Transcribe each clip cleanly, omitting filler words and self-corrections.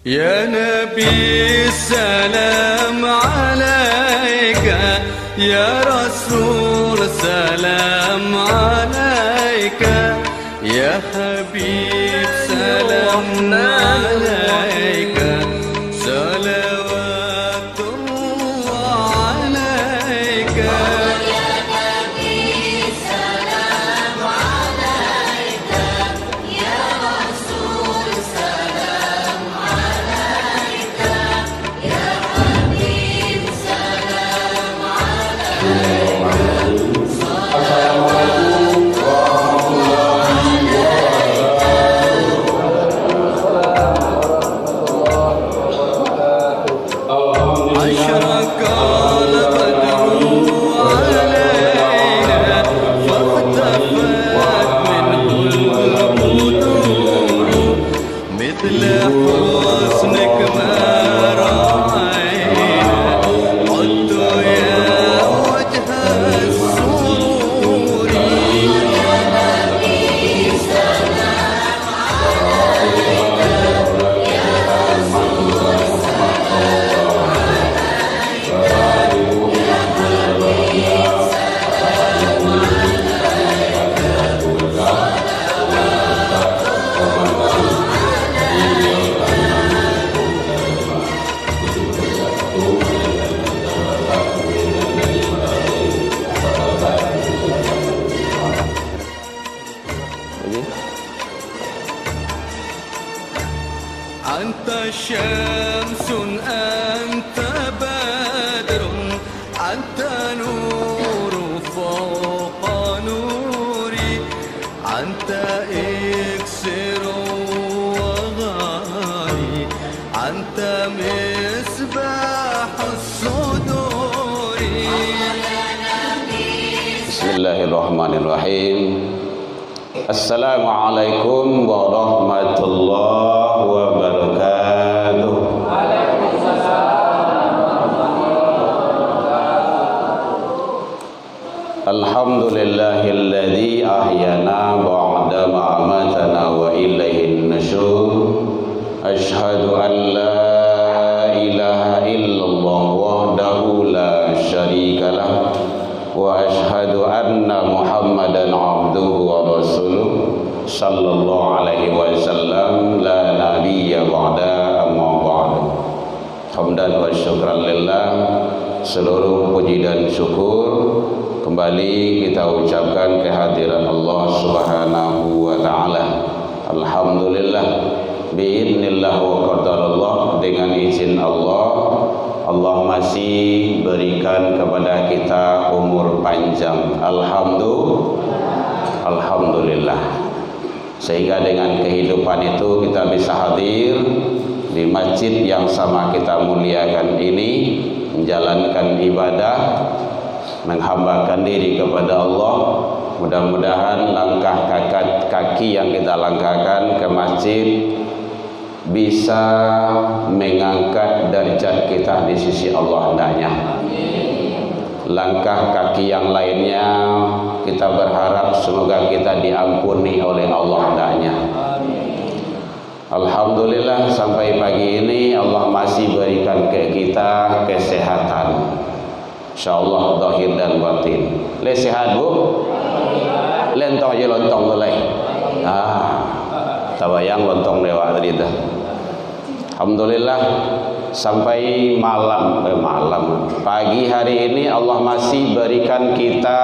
يا نبي السلام عليك، يا رسول سلام عليك، يا حبيب سلام عليك، صلوات الله عليك. يا نبي سلام عليك، يا رسول سلام عليك، يا حبيب سلام عليك. Assalamualaikum warahmatullahi wabarakatuh. أشرق البدر علينا فاختفت منه البدور، مثل حسنك ما رأينا قلت يا وجه السرور. أنت شمس أنت بدر أنت نور فوق نوري، أنت إكسر وغالي، أنت مصباح الصدور. Bismillahirrahmanirrahim. Assalamualaikum warahmatullahi wabarakatuh. Alhamdulillahilladzi ahyana ba'da ma amatana wa ilaihin nusyur. Asyhadu an la ilaha illallah wahdahu la syarikalah wa asyhadu anna Muhammadan abduhu wa rasuluh sallallahu alaihi wasallam la nabiyya ba'da amma ba'du. Hamdan wa syukran lillah, seluruh puji dan syukur kembali kita ucapkan kehadiran Allah Subhanahu wa taala. Alhamdulillah biidznillah wa qadarullah, dengan izin Allah, Allah masih berikan kepada kita umur panjang. Alhamdulillah. Sehingga dengan kehidupan itu kita bisa hadir di masjid yang sama kita muliakan ini, menjalankan ibadah, menghambakan diri kepada Allah. Mudah-mudahan langkah kaki yang kita langkahkan ke masjid bisa mengangkat derajat kita di sisi Allah hendaknya. Langkah kaki yang lainnya kita berharap semoga kita diampuni oleh Allah hendaknya. Alhamdulillah sampai pagi ini Allah masih berikan ke kita kesehatan, insyaallah zahir dan batin. Le sehat bu? Lentong aja lontong mulai. Tabayang lontong dewa tadi dah. Alhamdulillah sampai pagi hari ini Allah masih berikan kita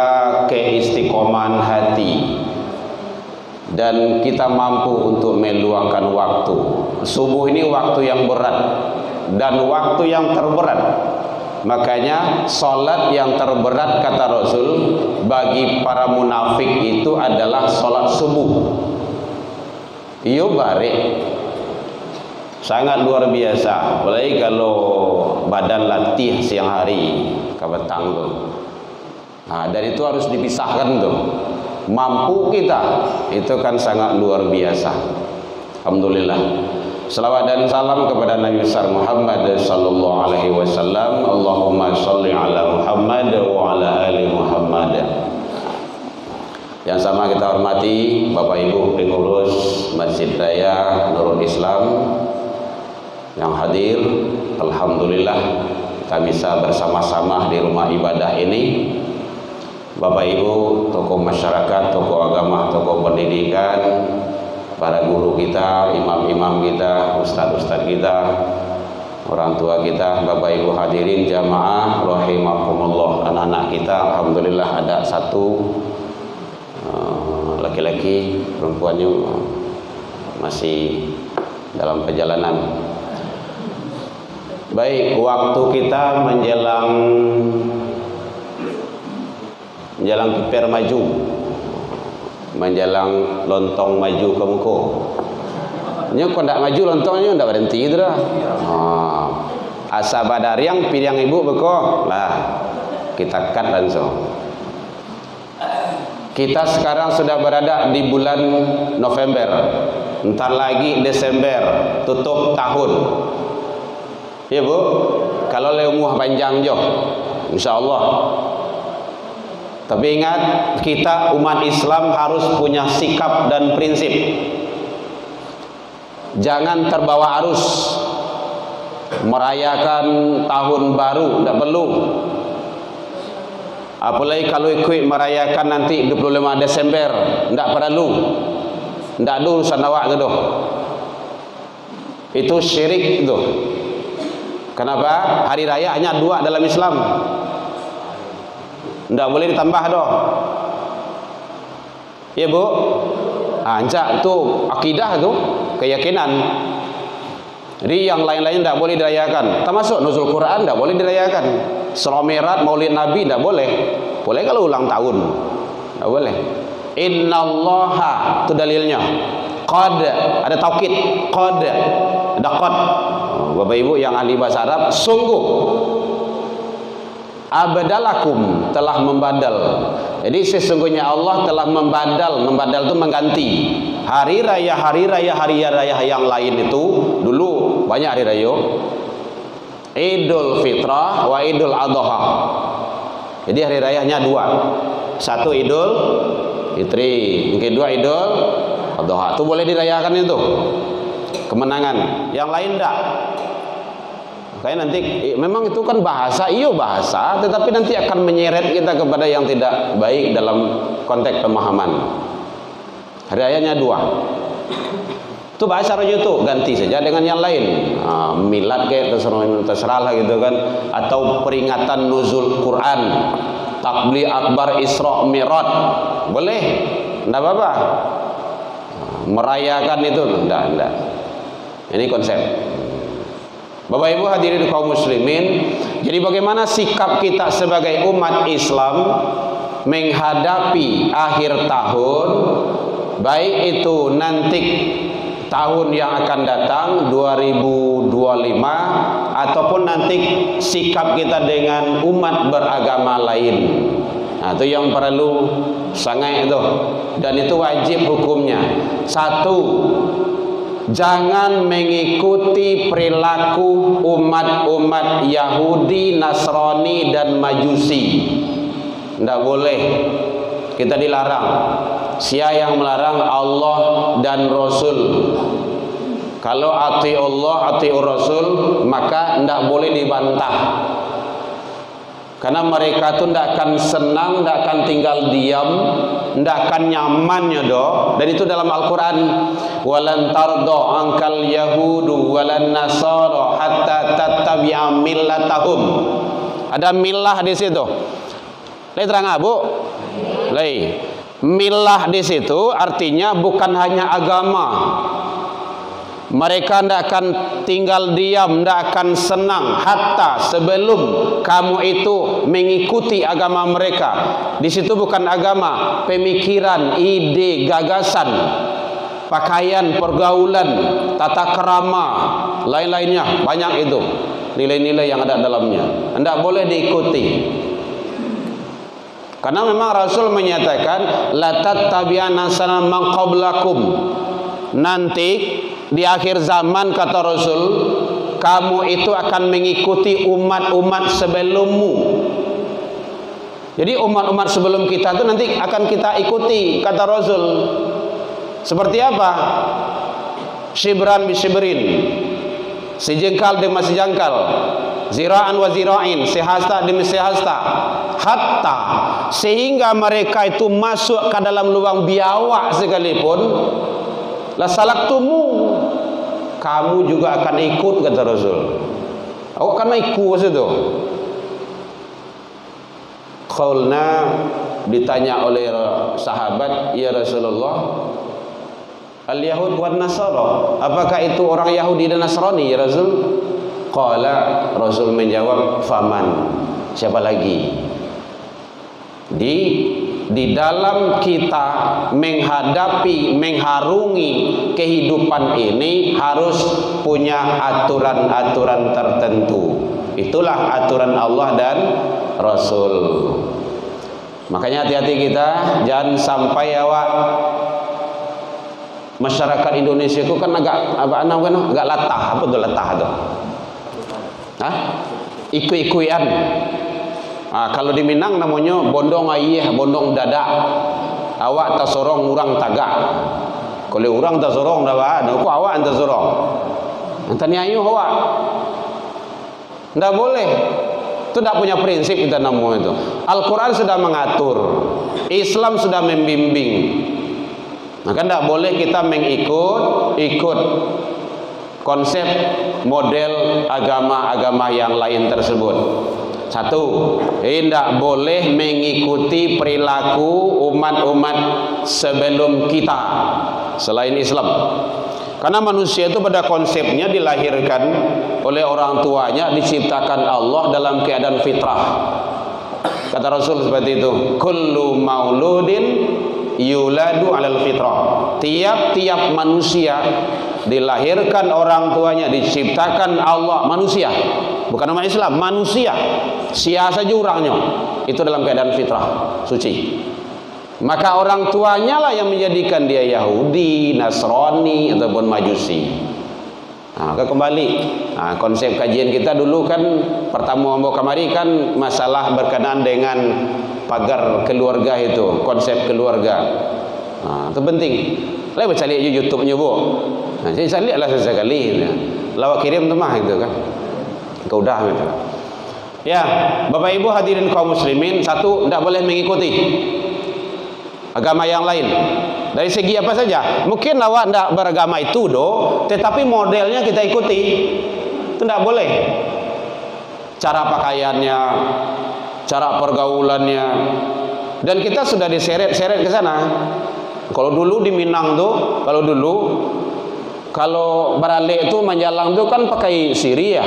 keistiqomahan hati dan kita mampu untuk meluangkan waktu. Subuh ini waktu yang berat dan waktu yang terberat. Makanya salat yang terberat kata Rasul bagi para munafik itu adalah salat subuh. Iyo bare sangat luar biasa, apalagi kalau badan latih siang hari kabetang tuh. Nah, dan itu harus dipisahkan tuh. Mampu kita itu kan sangat luar biasa. Alhamdulillah. Selawat dan salam kepada Nabi besar Muhammad sallallahu alaihi wasallam. Allahumma shalli ala Muhammad wa ala ali Muhammad. Yang sama kita hormati Bapak Ibu pengurus Masjid Raya Nurul Islam, yang hadir. Alhamdulillah kita bisa bersama-sama di rumah ibadah ini. Bapak Ibu, tokoh masyarakat, tokoh agama, tokoh pendidikan, para guru kita, imam-imam kita, ustadz-ustadz kita, orang tua kita, Bapak Ibu hadirin jamaah rahimakumullah. Anak-anak kita alhamdulillah ada satu laki-laki, perempuannya masih dalam perjalanan. Baik, waktu kita menjelang kiper maju, menjelang lontong maju ke muko. Nya kok ndak maju lontongnya ndak berhenti itu dah. Asa badariang piliang ibu beko lah kita cut langsung. Kita sekarang sudah berada di bulan November, entar lagi Desember, tutup tahun. Ya Bu, kalau umur panjang jo, insya Allah. Tapi ingat, kita umat Islam harus punya sikap dan prinsip. Jangan terbawa arus merayakan tahun baru, tidak perlu. Apalagi kalau ikut merayakan nanti 25 Desember, tidak perlu. Tidak ada urusan awak itu. Itu syirik itu. Kenapa? Hari raya hanya 2 dalam Islam. Tidak boleh ditambah doh. Ya Bu. Anjak tu akidah tu, keyakinan. Jadi yang lain-lain tidak boleh dirayakan. Termasuk nuzul Quran tidak boleh dirayakan. Isra Mi'raj, Maulid Nabi tidak boleh. Boleh kalau ulang tahun. Tidak boleh. Innallaha itu dalilnya. Qad, ada taukid. Qad, ada qad. Bapak Ibu yang ahli bahasa Arab, sungguh abadalakum, telah membadal. Jadi sesungguhnya Allah telah membadal. Membadal itu mengganti. Hari raya yang lain itu dulu banyak hari raya. Idul Fitrah wa Idul Adha. Jadi hari rayanya 2. Satu Idul Fitri, yang kedua Idul Adha. Itu boleh dirayakan itu. Kemenangan. Yang lain enggak. Makanya nanti memang itu kan bahasa, bahasa, tetapi nanti akan menyeret kita kepada yang tidak baik dalam konteks pemahaman. Hari rayanya 2. Itu bahasa raja itu, ganti saja dengan yang lain. Milad kayak terserah lah gitu kan, atau peringatan nuzul Quran, takbir akbar Isra Mi'raj. Boleh, enggak apa-apa. Merayakan itu enggak. Ini konsep. Bapak Ibu hadirin kaum muslimin, jadi bagaimana sikap kita sebagai umat Islam menghadapi akhir tahun, baik itu nanti tahun yang akan datang 2025 ataupun nanti sikap kita dengan umat beragama lain. Nah, itu yang perlu sangat itu, dan itu wajib hukumnya. 1, jangan mengikuti perilaku umat-umat Yahudi, Nasrani dan Majusi. Tidak boleh. Kita dilarang. Siapa yang melarang? Allah dan Rasul. Kalau ati Allah, ati Rasul, maka tidak boleh dibantah. Karena mereka itu tidak akan senang, tidak akan tinggal diam, tidak akan nyamannya doh. Dan itu dalam Al-Quran. Walan tardo angkal yahudu walan nasara hatta tattabi'a millatahum. Ada millah di situ. Lihat terang Bu. Lihat. Millah di situ artinya bukan hanya agama. Mereka tidak akan tinggal diam, tidak akan senang hatta sebelum kamu itu mengikuti agama mereka. Di situ bukan agama, pemikiran, ide, gagasan, pakaian, pergaulan, tata kerama, lain-lainnya, banyak itu nilai-nilai yang ada dalamnya. Tidak boleh diikuti. Karena memang Rasul menyatakan la tattabi'anna sanana man qablakum. Nanti di akhir zaman kata Rasul, kamu itu akan mengikuti umat-umat sebelummu. Jadi umat-umat sebelum kita itu nanti akan kita ikuti kata Rasul. Seperti apa? Shibran bi shibrin. sejengkal demi sejengkal, zira'an wa zira'in, sehasta demi sehasta, hatta sehingga mereka itu masuk ke dalam lubang biawak sekalipun, la salaktumu, kamu juga akan ikut, kata Rasul. Awak akan ikut situ. Qulna, ditanya oleh sahabat, ya Rasulullah, al-Yahud wan Nasara, apakah itu orang Yahudi dan Nasrani ya Rasul? Qala, Rasul menjawab, faman, siapa lagi? Di dalam kita menghadapi, mengharungi kehidupan ini harus punya aturan-aturan tertentu. Itulah aturan Allah dan Rasul. Makanya hati-hati kita, jangan sampai awak masyarakat Indonesia itu kan agak latah. Apa tu latah tu? Ikut-ikutan. Kalau di Minang namanya bondong ayah, bondong dadak. Awak tak sorong, orang tagak. Kalau orang tak sorong dah ada, aku awak tak sorong. Tanya ayuh awak. Tak boleh. Itu tak punya prinsip kita namanya itu. Al-Quran sudah mengatur, Islam sudah membimbing. Maka tidak boleh kita ikut konsep model agama-agama yang lain tersebut. Satu, tidak boleh mengikuti perilaku umat-umat sebelum kita selain Islam. Karena manusia itu pada konsepnya dilahirkan oleh orang tuanya, diciptakan Allah dalam keadaan fitrah. Kata Rasul seperti itu, kullu mauludin yuladu alal fitrah. Tiap-tiap manusia dilahirkan orang tuanya, diciptakan Allah, manusia, bukan umat Islam, manusia, sia saja orangnya, itu dalam keadaan fitrah, suci. Maka orang tuanya lah yang menjadikan dia Yahudi, Nasrani ataupun Majusi. Kembali konsep kajian kita dulu kan pertama mau kemari kan masalah berkenaan dengan pagar keluarga itu, konsep keluarga. Itu penting. Lah baca lihat YouTube-nya bu. Saya lihatlah sesekali. Lawak kirim tu mah itu kan. Kau dah gitu. Ya, Bapak Ibu hadirin kaum muslimin, satu, tidak boleh mengikuti agama yang lain. Dari segi apa saja. Mungkin awak tidak beragama itu tetapi modelnya kita ikuti. Itu tidak boleh. Cara pakaiannya, cara pergaulannya, dan kita sudah diseret-seret ke sana. Kalau dulu di Minang tuh, kalau beralik itu menjalang tuh kan pakai siri ya,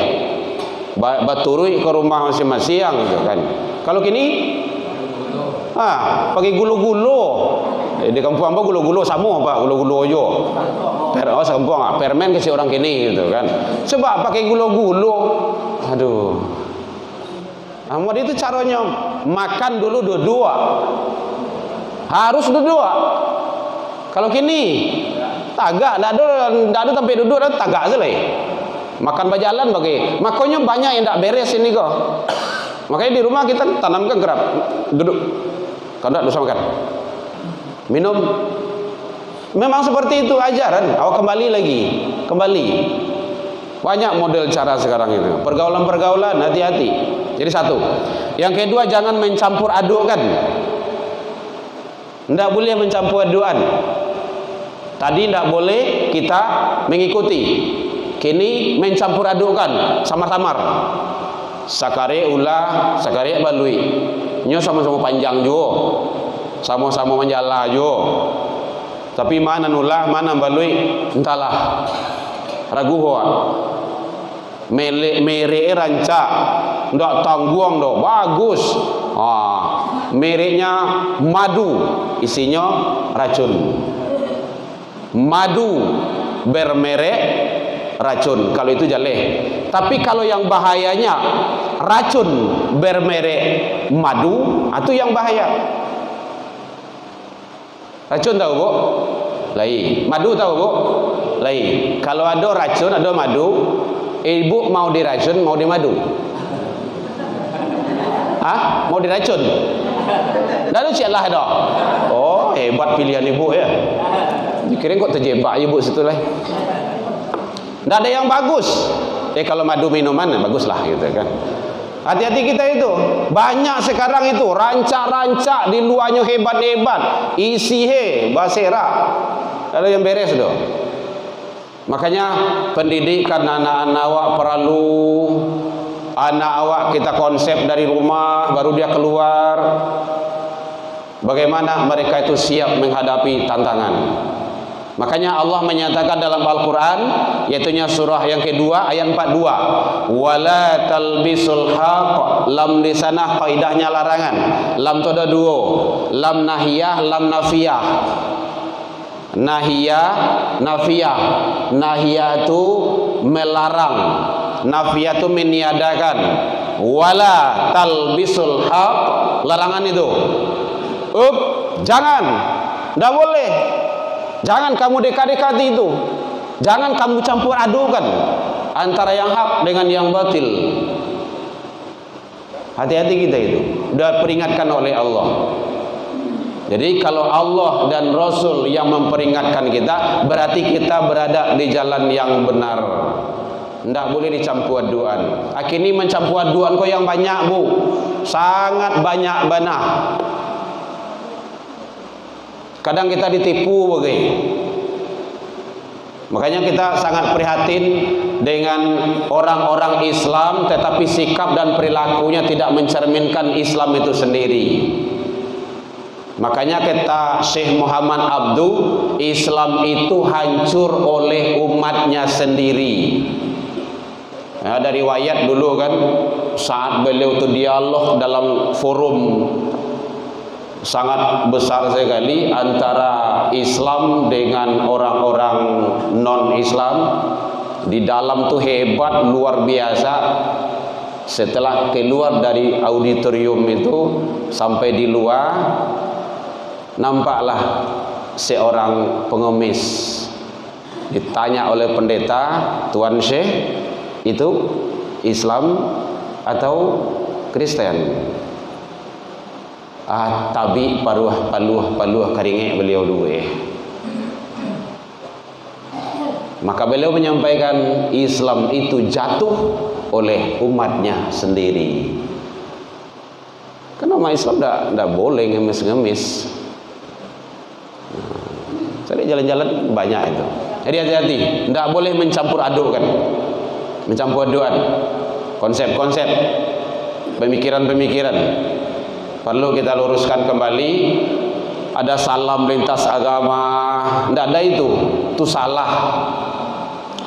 baturui ke rumah masing-masing gitu kan. Kalau kini pakai gulu-gulu. Di kampung apa gulu-gulu sama apa gulu-gulu aja. Sekampung permen ke si orang kini gitu kan. Coba pakai gulu-gulu. Aduh. Ahmad itu caranya makan dulu dua-dua. Harus dua-dua. Kalau kini tagak, tidak ada sampai duduk, tagak saja. Makan berjalan bagi. Makanya banyak yang tidak beres ini kok. Makanya di rumah kita tanamkan gerab. Duduk. Kalau tidak dosa makan. Minum. Memang seperti itu ajaran. Awak kembali lagi. Kembali. Banyak model cara sekarang itu. Pergaulan-pergaulan, hati-hati. Jadi satu. Yang kedua, jangan mencampur adukkan. Tidak boleh mencampur adukan. Tadi tidak boleh kita mengikuti. Kini mencampur adukkan, samar-samar. Sakare ulah, sakare balui. Nyo sama-sama panjang jo, sama-sama menjala jo. Tapi mana nulah, mana balui, entahlah. Ragu hoa. Mere ranca, ndak tangguang do, bagus. Mereknya madu, isinya racun. Madu bermerek racun, kalau itu jaleh. Tapi kalau yang bahayanya racun bermerek madu, itu yang bahaya. Racun tahu bu? Lain. Madu tahu bu? Lain. Kalau ada racun, ada madu, ibu mau diracun, mau dimadu? Mau diracun? Lalu cialah dah. Oh, hebat pilihan ibu ya. Dikira kok terjebak ibu situ lah. Tidak ada yang bagus. Kalau madu minuman baguslah gitu kan. Hati-hati kita itu. Banyak sekarang itu rancak-rancak di luarnya hebat-hebat, isi basera. Ada yang beres doh. Makanya pendidikan anak-anak awak perlu, anak awak kita konsep dari rumah baru dia keluar. Bagaimana mereka itu siap menghadapi tantangan. Makanya Allah menyatakan dalam Al-Quran, yaitunya surah yang kedua ayat 42, wala talbisul haq. Lam di sana kaidahnya larangan. Lam itu ada dua, lam nahiyah, lam nafiyah. Nahiyah, nafiyah. Nahiyah itu melarang, nafiyah itu meniadakan. Wala talbisul haq, larangan itu. Jangan, tidak boleh. Jangan kamu dekat-dekati itu. Jangan kamu campur adukan antara yang hak dengan yang batil. Hati-hati kita itu. Sudah peringatkan oleh Allah. Jadi kalau Allah dan Rasul yang memperingatkan kita, berarti kita berada di jalan yang benar. Tidak boleh dicampur aduan. Akhirnya mencampur aduan kau yang banyak bu, sangat banyak benar. Kadang kita ditipu begini. Makanya kita sangat prihatin dengan orang-orang Islam, tetapi sikap dan perilakunya tidak mencerminkan Islam itu sendiri. Makanya kata Syekh Muhammad Abduh, Islam itu hancur oleh umatnya sendiri. Ada riwayat dulu kan, saat beliau itu dialog dalam forum sangat besar sekali antara Islam dengan orang-orang non-Islam. Di dalam tuh hebat, luar biasa. Setelah keluar dari auditorium itu, sampai di luar, nampaklah seorang pengemis. Ditanya oleh pendeta, Tuan Syekh, itu Islam atau Kristen? Tabi paluh karingek beliau dua. Maka beliau menyampaikan Islam itu jatuh oleh umatnya sendiri. Karena umat Islam tidak boleh ngemis-ngemis. Saya jalan-jalan banyak itu. Jadi hati-hati, tidak boleh mencampur adukkan, mencampur aduan konsep-konsep, pemikiran-pemikiran. Perlu kita luruskan kembali. Ada salam lintas agama, tidak ada itu salah.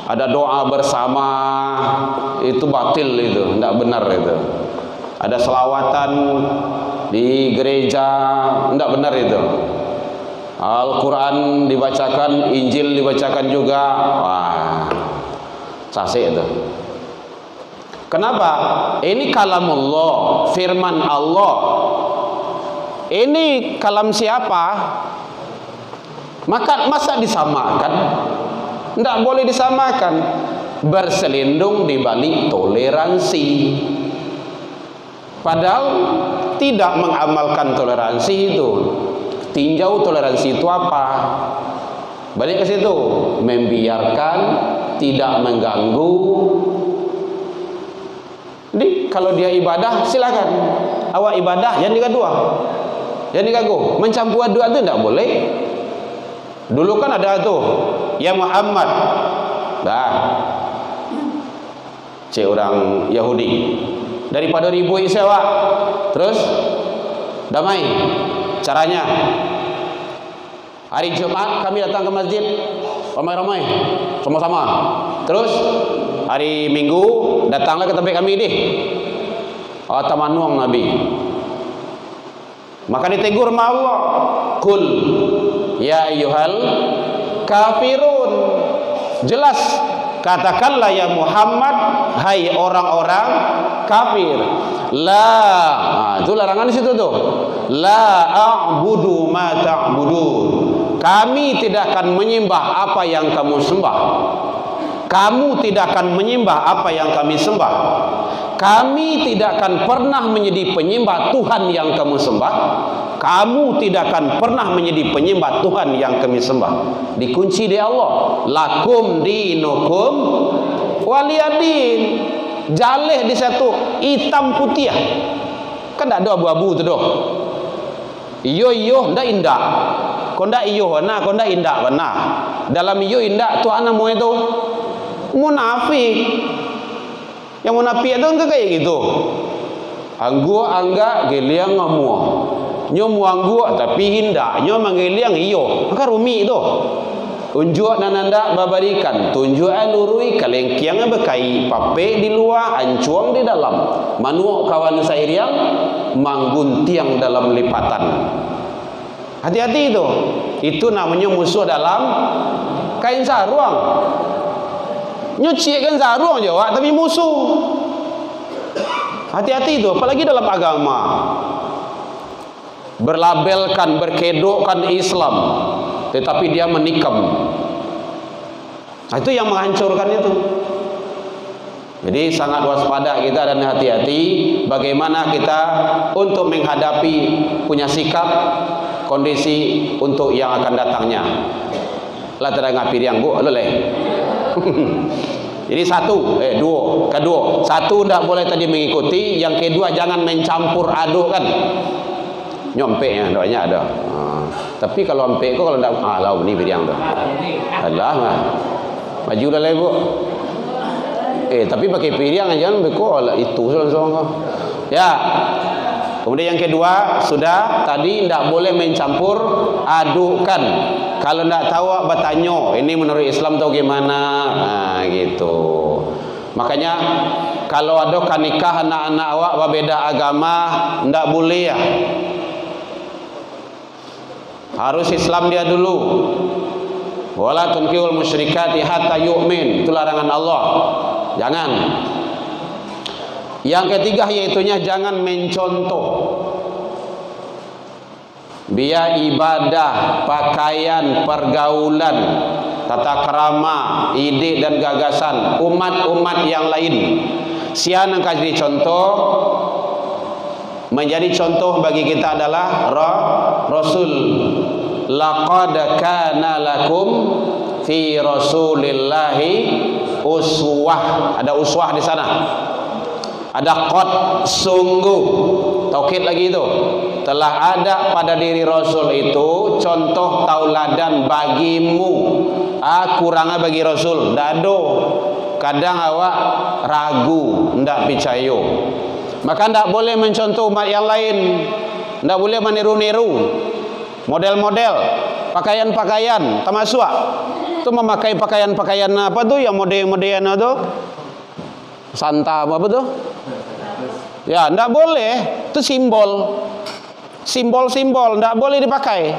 Ada doa bersama, itu batil, itu tidak benar itu. Ada selawatan di gereja, tidak benar itu. Al-Quran dibacakan, Injil dibacakan juga, wah, sasih itu. Kenapa? Ini kalamullah, firman Allah. Ini kalam siapa? Masa disamakan? Tidak boleh disamakan. Berselindung di balik toleransi. Padahal tidak mengamalkan toleransi itu. Tinjau toleransi itu apa? Balik ke situ, membiarkan, tidak mengganggu. Jadi kalau dia ibadah silakan, awak ibadah jangan digaduh, jangan diganggu. Mencampur aduk itu tidak boleh. Dulu kan ada tuh, ya Muhammad, cek orang Yahudi, daripada ribut sewa, terus damai. Caranya, hari Jumat kami datang ke masjid ramai-ramai, sama-sama. Terus hari Minggu datanglah ke tempat kami deh. Tamanuang Nabi. Maka ditegur sama Allah, Kul ya ayyuhal kafirun. Jelas, katakanlah ya Muhammad, hai orang-orang kafir. Itu larangan di situ tuh. La a'budu ma ta'budun. Kami tidak akan menyembah apa yang kamu sembah. Kamu tidak akan menyembah apa yang kami sembah. Kami tidak akan pernah menjadi penyembah Tuhan yang kamu sembah. Kamu tidak akan pernah menjadi penyembah Tuhan yang kami sembah. Dikunci di Allah. Lakum dinukum Waliyadin. Jaleh di satu, hitam putih. Kan tak ada abu-abu tu doh. Iyo ndak indak. Kau ndak iyo wana, kau ndak indak wana. Dalam iyo indak tu ana mau itu munafik. Yang munafik itu enggak kayak gitu. Anggu angga geliang ngamua. Nyo muanggu tapi indak, nyo manggeliang iyo. Maka rumi itu. Unjuk nananda babarikan, tunjuk lurui kalengkiang bekai, pape di luar, ancuang di dalam. Manuok kawan sairiang mangguntiang dalam lipatan. Hati-hati itu. Itu namanya musuh dalam kain saruang. Nyuci kan saruang jawab tapi musuh. Hati-hati itu, apalagi dalam agama. Berlabelkan, berkedokkan Islam, tetapi dia menikam. Nah, itu yang menghancurkan itu. Jadi sangat waspada kita dan hati-hati bagaimana kita untuk menghadapi, punya sikap kondisi untuk yang akan datangnya. Lah terang piriang bu, leleh. Jadi kedua, satu tidak boleh tadi mengikuti, yang kedua jangan mencampur aduk kan. Nyompeknya doanya ada. Tapi kalau ampek kok kalau ndak lau ni biriang tu. Alah mah. Maju dah lah ibu. Tapi pakai piriang jangan beko itu sono. Ya. Kemudian yang kedua, sudah tadi ndak boleh mencampur adukkan. Kalau ndak tahu bertanya, ini menurut Islam tahu gimana? Nah, gitu. Makanya kalau ada nikah anak-anak awak berbeda agama, ndak boleh ya. Harus Islam dia dulu. Wala tunkihul musyrikati hatta yu'min. Itu larangan Allah. Jangan. Yang ketiga yaitunya jangan mencontoh. Biar ibadah, pakaian, pergaulan, tata krama, ide dan gagasan umat-umat yang lain. Siapa yang kasih contoh? Menjadi contoh bagi kita adalah Rasul. Laqad kana lakum fi Rasulillahi uswah. Ada uswah di sana. Ada qad, sungguh. Taukid lagi itu. Telah ada pada diri Rasul itu contoh tauladan bagimu. Kurangnya bagi Rasul. Dado. Kadang awak ragu, ndak percaya. Maka tidak boleh mencontoh umat yang lain. Tidak boleh meniru-niru model-model pakaian-pakaian termasuk itu memakai pakaian-pakaian apa tuh yang modern-modern itu santa apa tuh ya tidak boleh. Itu simbol tidak boleh dipakai.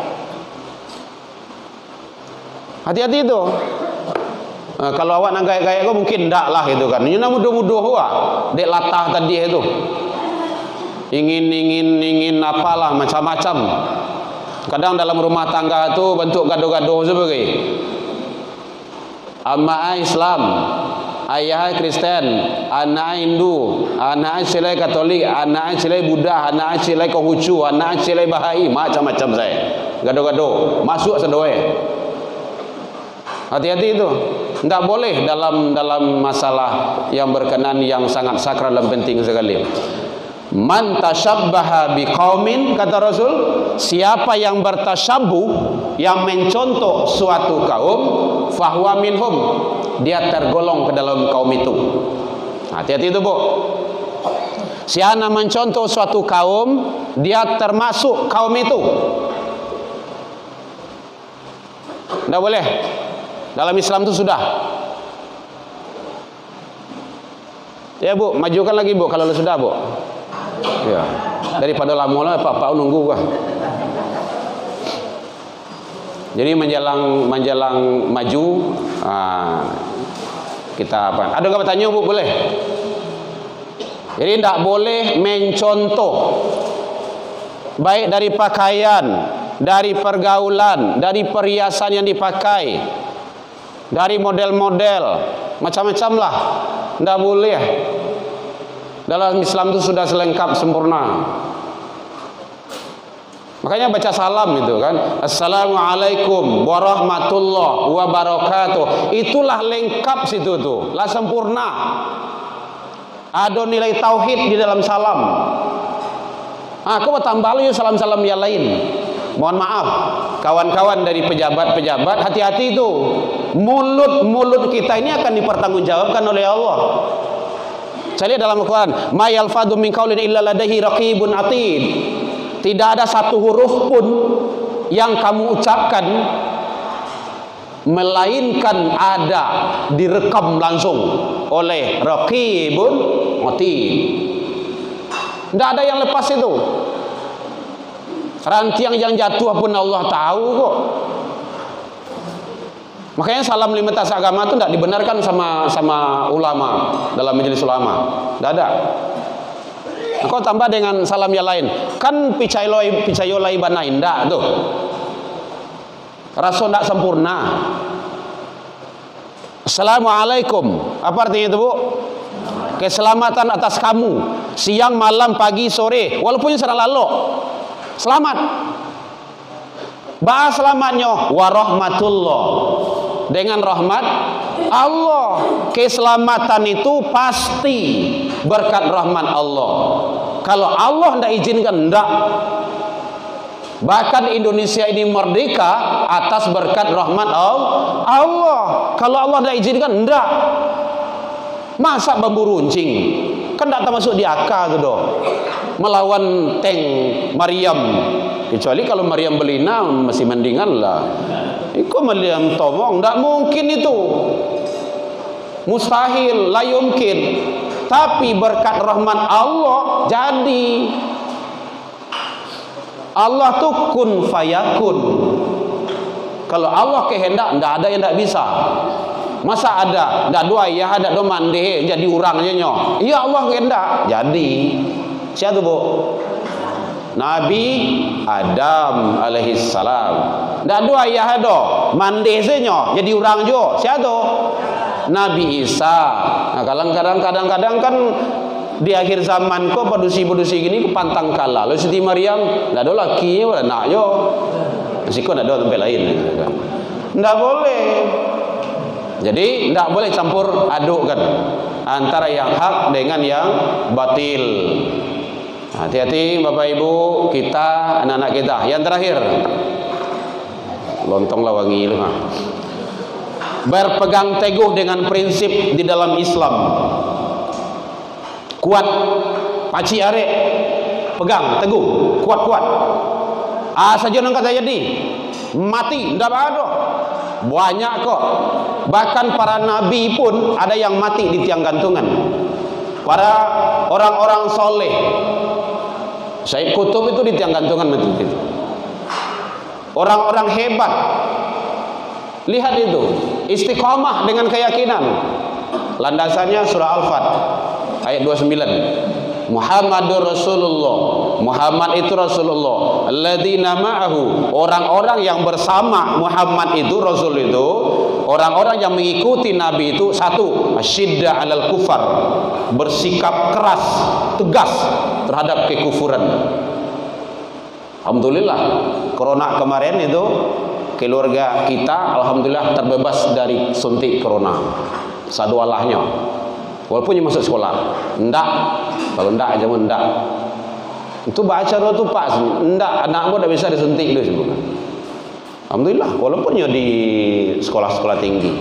Hati-hati itu. Kalau awak nak gaya-gaya kau mungkin ndak lah itu kan. Ini mudah-mudah awak dek latah tadi itu. Ingin apalah macam-macam. Kadang dalam rumah tangga tu bentuk gaduh-gaduh sebagai. Amma Islam, ayah Kristen, anak Hindu, anak Silai Katolik, anak Silai Buddha, anak Silai Konghucu, anak Silai Bahai, macam-macam saya. Gaduh-gaduh, masuk sedoe. Hati-hati itu. Tidak boleh dalam masalah yang berkenan yang sangat sakral dan penting sekali. Man tashabbaha biqaumin, kata Rasul, siapa yang bertasyabuh, yang mencontoh suatu kaum, fahuwa minhum, dia tergolong ke dalam kaum itu. Hati-hati itu bu. Siapa mencontoh suatu kaum, dia termasuk kaum itu. Tidak boleh. Dalam Islam itu sudah. Ya bu, majukan lagi bu kalau sudah bu. Ya, daripada lama lah Pak nunggu gua. Jadi menjelang maju, kita apa? Ada nggak bertanya bu? Boleh. Jadi tidak boleh mencontoh, baik dari pakaian, dari pergaulan, dari perhiasan yang dipakai, dari model-model, macam-macam lah. Tidak boleh. Dalam Islam itu sudah selengkap sempurna. Makanya baca salam itu kan, Assalamualaikum warahmatullahi wabarakatuh. Itulah lengkap situ tuh, lah sempurna. Ada nilai tauhid di dalam salam. Aku mau tambah lagi salam-salam yang lain. Mohon maaf, kawan-kawan dari pejabat-pejabat, hati-hati itu. Mulut kita ini akan dipertanggungjawabkan oleh Allah. Saya lihat dalam Al-Quran, ma yalfadhu min qaulin illa ladaihi raqibun atid. Tidak ada satu huruf pun yang kamu ucapkan melainkan ada direkam langsung oleh raqibun atid. Tidak ada yang lepas itu. Rantiang yang jatuh pun Allah tahu kok. Makanya salam lintas agama itu tidak dibenarkan sama ulama dalam majelis ulama. Tidak ada. Kau tambah dengan salam yang lain. Kan picayolai bana indah tuh. Rasul tidak sempurna. Assalamualaikum. Apa artinya itu, Bu? Keselamatan atas kamu. Siang, malam, pagi, sore. Walaupun sedang lalu. Selamat. Bahas selamatnya warahmatullah. Dengan rahmat Allah. Keselamatan itu pasti berkat rahmat Allah. Kalau Allah tidak izinkan, tidak. Bahkan Indonesia ini merdeka atas berkat rahmat Allah. Kalau Allah tidak izinkan, tidak. Masa bambu runcing kan tidak termasuk di akal itu doh. Melawan tank Maryam. Kecuali kalau Maryam Belina masih mendingan lah. Iku Maryam Tomong, tidak mungkin itu. Mustahil, la yumkin. Tapi berkat rahmat Allah jadi. Allah tuh kun fayakun. Kalau Allah kehendak, tidak ada yang tidak bisa. Masa ada, tidak dua ya, ada dua mandi jadi orangnya nyo. Iya Allah kehendak, jadi. Siapa tu, Bu? Nabi Adam alaihissalam. Tidak dua ya ada mandi senyo jadi orang jo. Siapa tu? Nabi Isa. Nah, kadang-kadang kan di akhir zaman kok produksi gini ke pantang kalah. Lalu Siti Maryam, tidak ada laki nya, nak yo. Masih kok tidak ada tempat lain. Tidak boleh. Jadi tidak boleh campur aduk kan antara yang hak dengan yang batil. Hati-hati Bapak Ibu, kita, anak-anak kita. Yang terakhir, lontong lawangi lu. Berpegang teguh dengan prinsip di dalam Islam. Kuat, paci arek, pegang teguh, kuat-kuat. Saja nang kata jadi mati, ndak ada. Banyak kok. Bahkan para nabi pun ada yang mati di tiang gantungan. Para orang-orang soleh, Syekh Kutub itu di tiang gantungan mati. Orang-orang hebat, lihat itu, istiqomah dengan keyakinan. Landasannya surah Al-Fat ayat 29. Muhammadur Rasulullah. Muhammad itu Rasulullah. Alladzina ma'ahu. Orang-orang yang bersama Muhammad itu, Rasul itu, orang-orang yang mengikuti Nabi itu, satu, asyidda 'alal kufar, bersikap keras, tegas terhadap kekufuran. Alhamdulillah, corona kemarin itu keluarga kita alhamdulillah terbebas dari suntik corona. Sadu Allahnya. Walaupun dia masuk sekolah, ndak, kalau ndak aja ndak. Itu baca roh tu Pak, ndak, anakmu dah bisa disuntik dulu sebenarnya. Alhamdulillah, walaupun dia di sekolah-sekolah tinggi.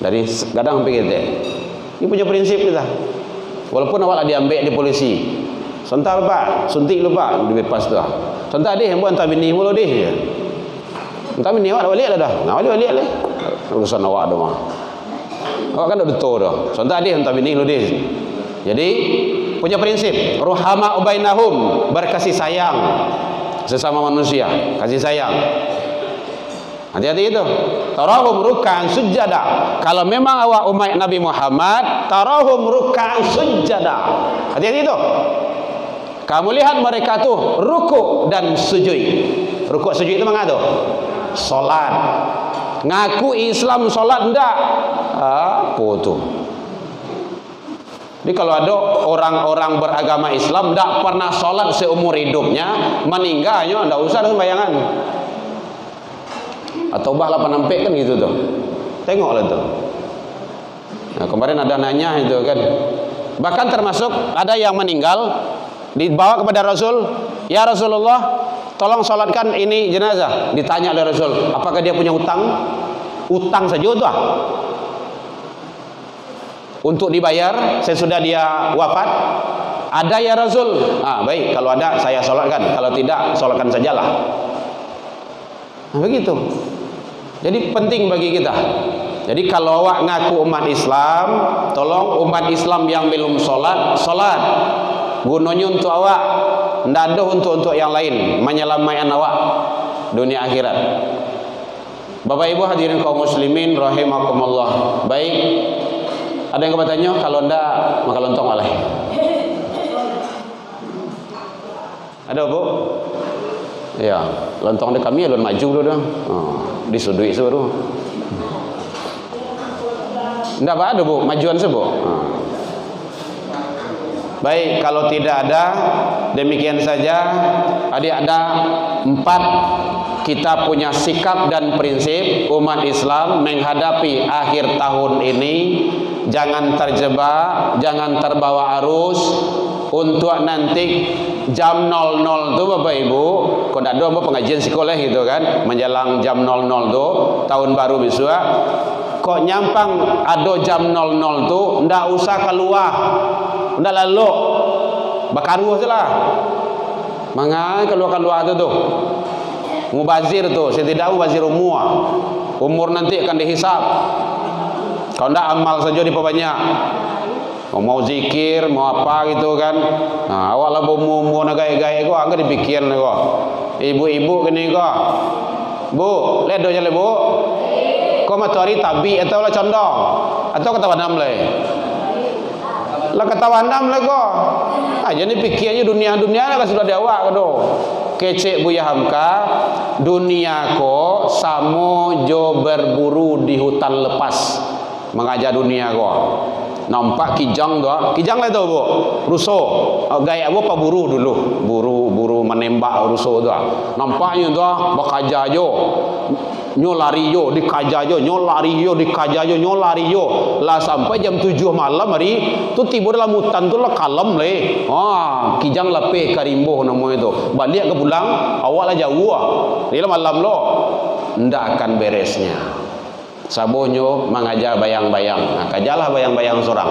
Dari kadang sampai kita. Ini punya prinsip kita. Walaupun awak diambil di polisi. Sebentar Pak, suntik lu Pak, dibebas tu. Sebentar deh, yang buat hantar bini mulu deh. Hantar bini awak dah balik dah. Nah, balik lah. Urusan awak dah mah. Awak kan dah betul dah. Sebentar deh, hantar bini lu deh. Jadi punya prinsip ruhama ubainahum, berkasih sayang sesama manusia, kasih sayang. Hati-hati itu. Tarahum ruk'an sujada. Kalau memang awak umat Nabi Muhammad, tarahum ruk'an sujada. Hati-hati itu. Kamu lihat mereka tuh ruku dan sujud. Ruku sujud itu mana tuh? Salat. Ngaku Islam salat enggak? Apa tuh? Jadi kalau ada orang-orang beragama Islam tidak pernah sholat seumur hidupnya, meninggalnya tidak usah sembayangan. Atau bah 8 ampek kan gitu tuh. Tengoklah tuh. Nah, kemarin ada nanya itu kan. Bahkan termasuk ada yang meninggal dibawa kepada Rasul, ya Rasulullah, tolong sholatkan ini jenazah. Ditanya oleh Rasul, apakah dia punya utang? Utang saja tuh. Untuk dibayar sesudah dia wafat? Ada ya Rasul. Baik, kalau ada saya sholatkan, kalau tidak sholatkan sajalah. Nah, begitu. Jadi penting bagi kita. Jadi kalau awak ngaku umat Islam, tolong umat Islam yang belum sholat, sholat. Gunanya untuk awak, tidak ada untuk yang lain, menyelamatkan awak dunia akhirat. Bapak Ibu hadirin kaum muslimin rahimakumullah. Baik. Ada yang bertanya? Kalau enggak, maka lontong oleh. Ada Bu? Ya, lontong di kami alun maju dulu dah. Disudui suruh. Enggak apa ada Bu, majuan sih Bu. Baik, kalau tidak ada, demikian saja. Adik ada 4 kita punya sikap dan prinsip umat Islam menghadapi akhir tahun ini. Jangan terjebak, jangan terbawa arus. Untuk nanti jam 00 tu Bapak Ibu, kau tidak ada pengajian sekolah gitu kan, menjelang jam 00 tu tahun baru besok. Kok nyampang ada jam 00 tu, ndak usah keluar, ndak lalu bakaruh salah. Mangai keluar tu mubazir tu, setidak mubazir umur nanti akan dihisap. Kalau ndak amal saja diperbanyak. Mau zikir, mau apa gitu kan. Nah, awak lah bomo nagai-gai kok agak dipikir kok. Ibu-ibu kini kok. Bu, lihat do jalan Bu. Kau matahari tabi atau lah condong atau ketawa enam le. Lah ketawa enam le kok. Jadi pikirnya dunia lah sudah diawak kado. Kecek Buya Hamka, dunia ko samo jo berburu di hutan lepas. Mengajar dunia ko. Nampak kijang doa, kijang lah tu Bu, rusuh. Gaya apa buru dulu, buru menembak rusuh doa. Nampaknya doa bakaja jo, nyolari jo, dikaja jo, nyolari jo, dikaja jo, nyolari jo. Lah sampai jam 7 malam hari tu tiba dalam hutan tu lah kalem le. Kijang lapeh karimbo namanya tu. Balik ke pulang, awak lah jauh Dia malam lo, ndak akan beresnya. Sabunyo mengajar bayang-bayang. Kajalah bayang-bayang seorang.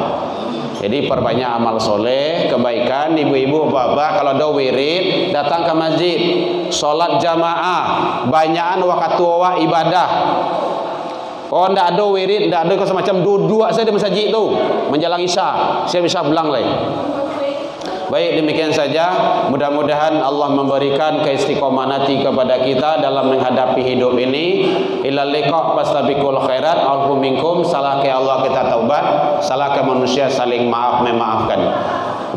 Jadi perbanyak amal soleh, kebaikan. Ibu-ibu, bapak, kalau ada wirid, datang ke masjid, solat jamaah, banyakan waktu awak ibadah. Oh, ndak ada wirid, ndak ada semacam duduk saja di masjid tu menjelang isya. Saya bisa pulang lagi. Baik, demikian saja. Mudah-mudahan Allah memberikan keistiqomanati kepada kita dalam menghadapi hidup ini. Ilal liqa fastabiqul khairat. Alfu minkum. Salah ke Allah kita taubat, salah ke manusia saling maaf memaafkan.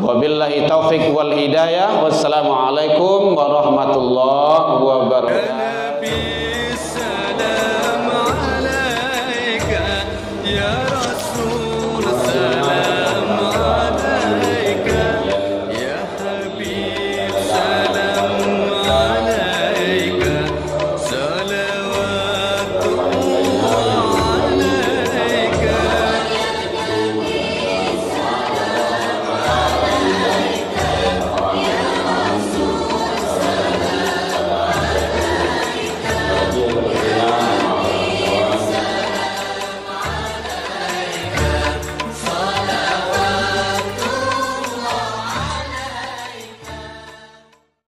Wabillahi taufik wal hidayah. Wassalamualaikum warahmatullahi wabarakatuh.